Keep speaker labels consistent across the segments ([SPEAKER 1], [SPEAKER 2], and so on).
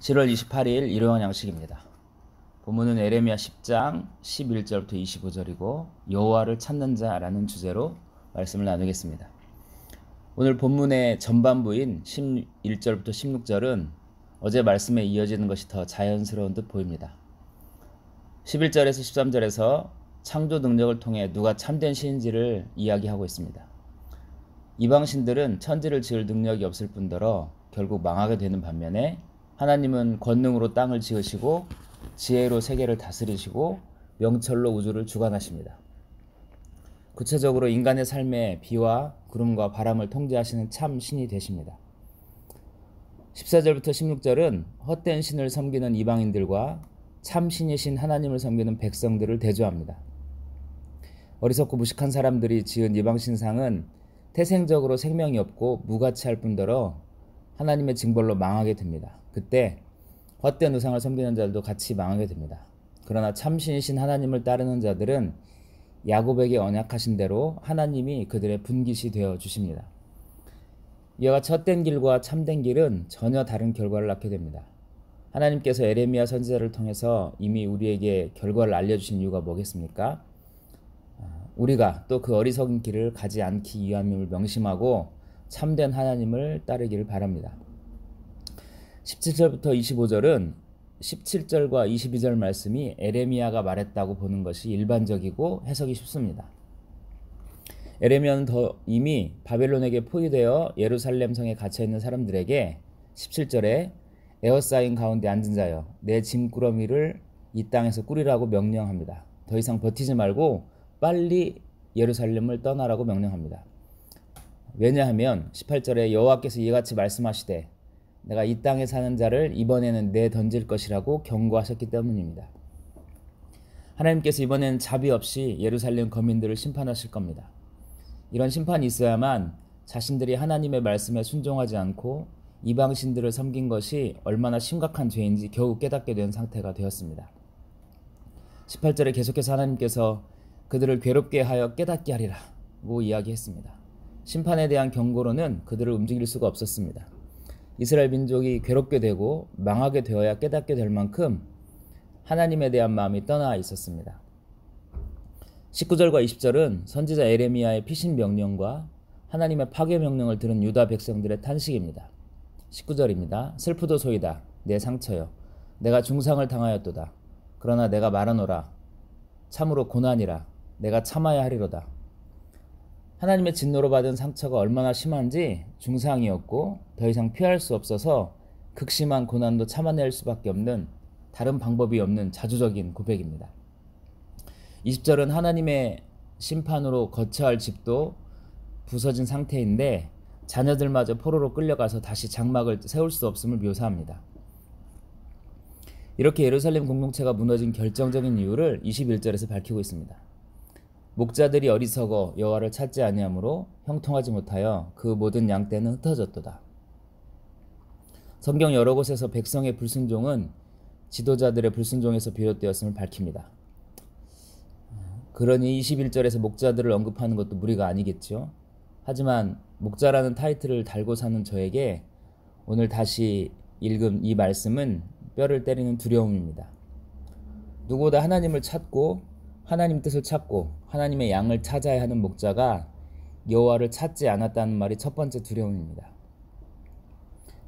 [SPEAKER 1] 7월 28일 일요일 양식입니다. 본문은 에레미야 10장 11절부터 25절이고 여호와를 찾는 자라는 주제로 말씀을 나누겠습니다. 오늘 본문의 전반부인 11절부터 16절은 어제 말씀에 이어지는 것이 더 자연스러운 듯 보입니다. 11절에서 13절에서 창조 능력을 통해 누가 참된 신인지를 이야기하고 있습니다. 이방신들은 천지를 지을 능력이 없을 뿐더러 결국 망하게 되는 반면에 하나님은 권능으로 땅을 지으시고 지혜로 세계를 다스리시고 명철로 우주를 주관하십니다. 구체적으로 인간의 삶에 비와 구름과 바람을 통제하시는 참 신이 되십니다. 14절부터 16절은 헛된 신을 섬기는 이방인들과 참 신이신 하나님을 섬기는 백성들을 대조합니다. 어리석고 무식한 사람들이 지은 이방신상은 태생적으로 생명이 없고 무가치할 뿐더러 하나님의 징벌로 망하게 됩니다. 그때 헛된 우상을 섬기는 자들도 같이 망하게 됩니다. 그러나 참신이신 하나님을 따르는 자들은 야곱에게 언약하신 대로 하나님이 그들의 분깃이 되어 주십니다. 이와 같이 헛된 길과 참된 길은 전혀 다른 결과를 낳게 됩니다. 하나님께서 에레미야 선지자를 통해서 이미 우리에게 결과를 알려주신 이유가 뭐겠습니까? 우리가 또 그 어리석은 길을 가지 않기 위함임을 명심하고 참된 하나님을 따르기를 바랍니다. 17절부터 25절은 17절과 22절 말씀이 에레미야가 말했다고 보는 것이 일반적이고 해석이 쉽습니다. 에레미야는 이미 바벨론에게 포위되어 예루살렘 성에 갇혀있는 사람들에게 17절에 에워싸인 가운데 앉은 자여 내 짐꾸러미를 이 땅에서 꾸리라고 명령합니다. 더 이상 버티지 말고 빨리 예루살렘을 떠나라고 명령합니다. 왜냐하면 18절에 여호와께서 이같이 말씀하시되 내가 이 땅에 사는 자를 이번에는 내던질 것이라고 경고하셨기 때문입니다. 하나님께서 이번에는 자비 없이 예루살렘 거민들을 심판하실 겁니다. 이런 심판이 있어야만 자신들이 하나님의 말씀에 순종하지 않고 이방신들을 섬긴 것이 얼마나 심각한 죄인지 겨우 깨닫게 된 상태가 되었습니다. 18절에 계속해서 하나님께서 그들을 괴롭게 하여 깨닫게 하리라고 이야기했습니다. 심판에 대한 경고로는 그들을 움직일 수가 없었습니다. 이스라엘 민족이 괴롭게 되고 망하게 되어야 깨닫게 될 만큼 하나님에 대한 마음이 떠나 있었습니다. 19절과 20절은 선지자 에레미야의 피신 명령과 하나님의 파괴 명령을 들은 유다 백성들의 탄식입니다. 19절입니다. 슬프도소이다 내 상처여 내가 중상을 당하였도다. 그러나 내가 말하노라 참으로 고난이라 내가 참아야 하리로다. 하나님의 진노로 받은 상처가 얼마나 심한지 중상이었고 더 이상 피할 수 없어서 극심한 고난도 참아낼 수밖에 없는 다른 방법이 없는 자주적인 고백입니다. 20절은 하나님의 심판으로 거처 할 집도 부서진 상태인데 자녀들마저 포로로 끌려가서 다시 장막을 세울 수 없음을 묘사합니다. 이렇게 예루살렘 공동체가 무너진 결정적인 이유를 21절에서 밝히고 있습니다. 목자들이 어리석어 여호와를 찾지 아니하므로 형통하지 못하여 그 모든 양떼는 흩어졌도다. 성경 여러 곳에서 백성의 불순종은 지도자들의 불순종에서 비롯되었음을 밝힙니다. 그러니 21절에서 목자들을 언급하는 것도 무리가 아니겠죠. 하지만 목자라는 타이틀을 달고 사는 저에게 오늘 다시 읽은 이 말씀은 뼈를 때리는 두려움입니다. 누구보다 하나님을 찾고 하나님 뜻을 찾고 하나님의 양을 찾아야 하는 목자가 여호와를 찾지 않았다는 말이 첫 번째 두려움입니다.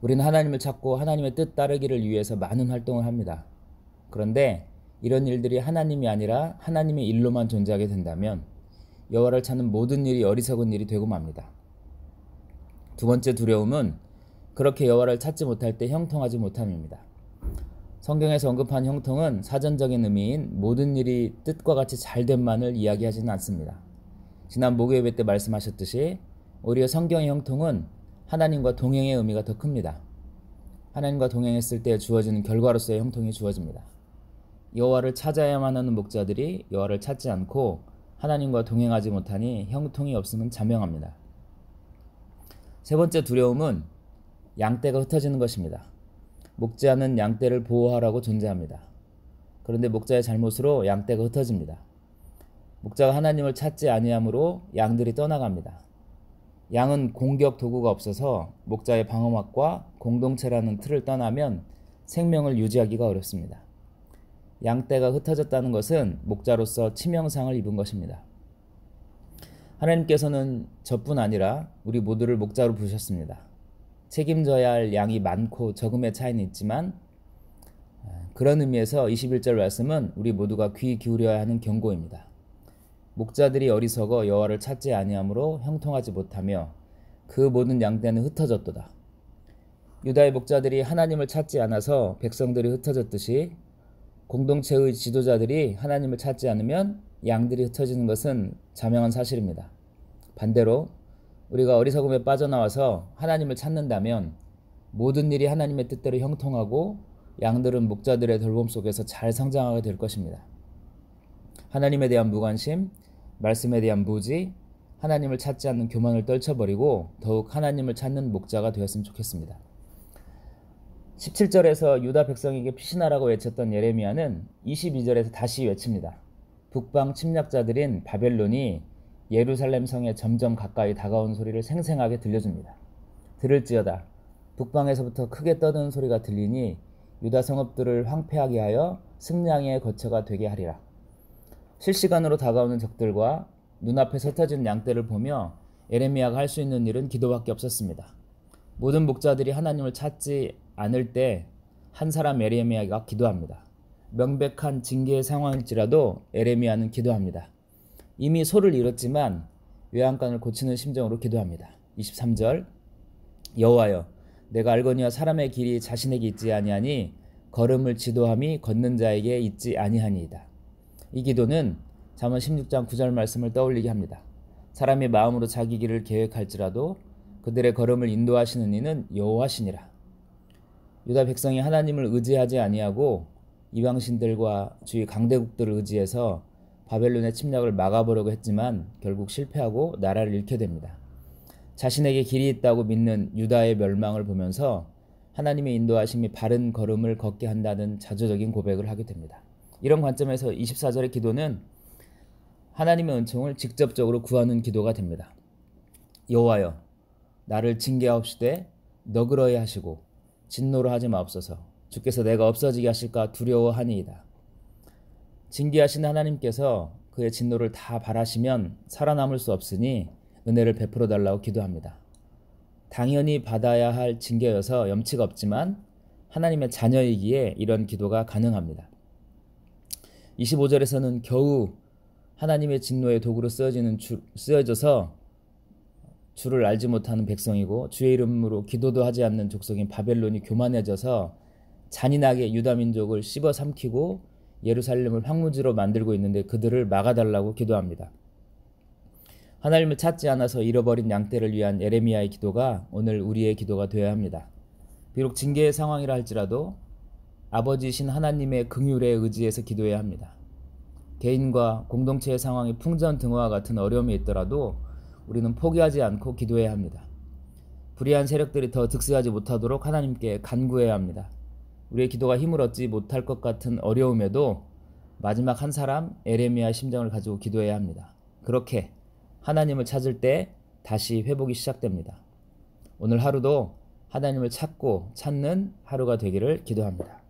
[SPEAKER 1] 우리는 하나님을 찾고 하나님의 뜻 따르기를 위해서 많은 활동을 합니다. 그런데 이런 일들이 하나님이 아니라 하나님의 일로만 존재하게 된다면 여호와를 찾는 모든 일이 어리석은 일이 되고 맙니다. 두 번째 두려움은 그렇게 여호와를 찾지 못할 때 형통하지 못함입니다. 성경에서 언급한 형통은 사전적인 의미인 모든 일이 뜻과 같이 잘됨만을 이야기하지는 않습니다. 지난 목요예배 때 말씀하셨듯이 오히려 성경의 형통은 하나님과 동행의 의미가 더 큽니다. 하나님과 동행했을 때 주어지는 결과로서의 형통이 주어집니다. 여호와를 찾아야만 하는 목자들이 여호와를 찾지 않고 하나님과 동행하지 못하니 형통이 없음은 자명합니다. 세 번째 두려움은 양떼가 흩어지는 것입니다. 목자는 양떼를 보호하라고 존재합니다. 그런데 목자의 잘못으로 양떼가 흩어집니다. 목자가 하나님을 찾지 아니하므로 양들이 떠나갑니다. 양은 공격 도구가 없어서 목자의 방어막과 공동체라는 틀을 떠나면 생명을 유지하기가 어렵습니다. 양떼가 흩어졌다는 것은 목자로서 치명상을 입은 것입니다. 하나님께서는 저뿐 아니라 우리 모두를 목자로 부르셨습니다. 책임져야 할 양이 많고 적음의 차이는 있지만 그런 의미에서 21절 말씀은 우리 모두가 귀 기울여야 하는 경고입니다. 목자들이 어리석어 여호와를 찾지 아니하므로 형통하지 못하며 그 모든 양떼는 흩어졌도다. 유다의 목자들이 하나님을 찾지 않아서 백성들이 흩어졌듯이 공동체의 지도자들이 하나님을 찾지 않으면 양들이 흩어지는 것은 자명한 사실입니다. 반대로 우리가 어리석음에 빠져나와서 하나님을 찾는다면 모든 일이 하나님의 뜻대로 형통하고 양들은 목자들의 돌봄 속에서 잘 성장하게 될 것입니다. 하나님에 대한 무관심, 말씀에 대한 무지, 하나님을 찾지 않는 교만을 떨쳐버리고 더욱 하나님을 찾는 목자가 되었으면 좋겠습니다. 17절에서 유다 백성에게 피신하라고 외쳤던 예레미야는 22절에서 다시 외칩니다. 북방 침략자들인 바벨론이 예루살렘 성에 점점 가까이 다가온 소리를 생생하게 들려줍니다. 들을지어다 북방에서부터 크게 떠드는 소리가 들리니 유다 성읍들을 황폐하게 하여 승량의 거처가 되게 하리라. 실시간으로 다가오는 적들과 눈앞에 흩어진 양떼를 보며 예레미야가 할 수 있는 일은 기도밖에 없었습니다. 모든 목자들이 하나님을 찾지 않을 때 한 사람 예레미야가 기도합니다. 명백한 징계의 상황일지라도 예레미야는 기도합니다. 이미 소를 잃었지만 외양간을 고치는 심정으로 기도합니다. 23절 여호와여 내가 알거니와 사람의 길이 자신에게 있지 아니하니 걸음을 지도함이 걷는 자에게 있지 아니하니이다. 이 기도는 잠언 16장 9절 말씀을 떠올리게 합니다. 사람이 마음으로 자기 길을 계획할지라도 그들의 걸음을 인도하시는 이는 여호와시니라. 유다 백성이 하나님을 의지하지 아니하고 이방신들과 주위 강대국들을 의지해서 바벨론의 침략을 막아보려고 했지만 결국 실패하고 나라를 잃게 됩니다. 자신에게 길이 있다고 믿는 유다의 멸망을 보면서 하나님의 인도하심이 바른 걸음을 걷게 한다는 자조적인 고백을 하게 됩니다. 이런 관점에서 24절의 기도는 하나님의 은총을 직접적으로 구하는 기도가 됩니다. 여호와여 나를 징계하옵시되 너그러이 하시고 진노로 하지 마옵소서. 주께서 내가 없어지게 하실까 두려워하니이다. 징계하신 하나님께서 그의 진노를 다 바라시면 살아남을 수 없으니 은혜를 베풀어 달라고 기도합니다. 당연히 받아야 할 징계여서 염치가 없지만 하나님의 자녀이기에 이런 기도가 가능합니다. 25절에서는 겨우 하나님의 진노의 도구로 쓰여져서 주를 알지 못하는 백성이고 주의 이름으로 기도도 하지 않는 족속인 바벨론이 교만해져서 잔인하게 유다 민족을 씹어 삼키고 예루살렘을 황무지로 만들고 있는데 그들을 막아달라고 기도합니다. 하나님을 찾지 않아서 잃어버린 양떼를 위한 예레미야의 기도가 오늘 우리의 기도가 되어야 합니다. 비록 징계의 상황이라 할지라도 아버지이신 하나님의 긍휼에 의지해서 기도해야 합니다. 개인과 공동체의 상황이 풍전등화와 같은 어려움이 있더라도 우리는 포기하지 않고 기도해야 합니다. 불의한 세력들이 더 득세하지 못하도록 하나님께 간구해야 합니다. 우리의 기도가 힘을 얻지 못할 것 같은 어려움에도 마지막 한 사람 예레미야의 심정을 가지고 기도해야 합니다. 그렇게 하나님을 찾을 때 다시 회복이 시작됩니다. 오늘 하루도 하나님을 찾고 찾는 하루가 되기를 기도합니다.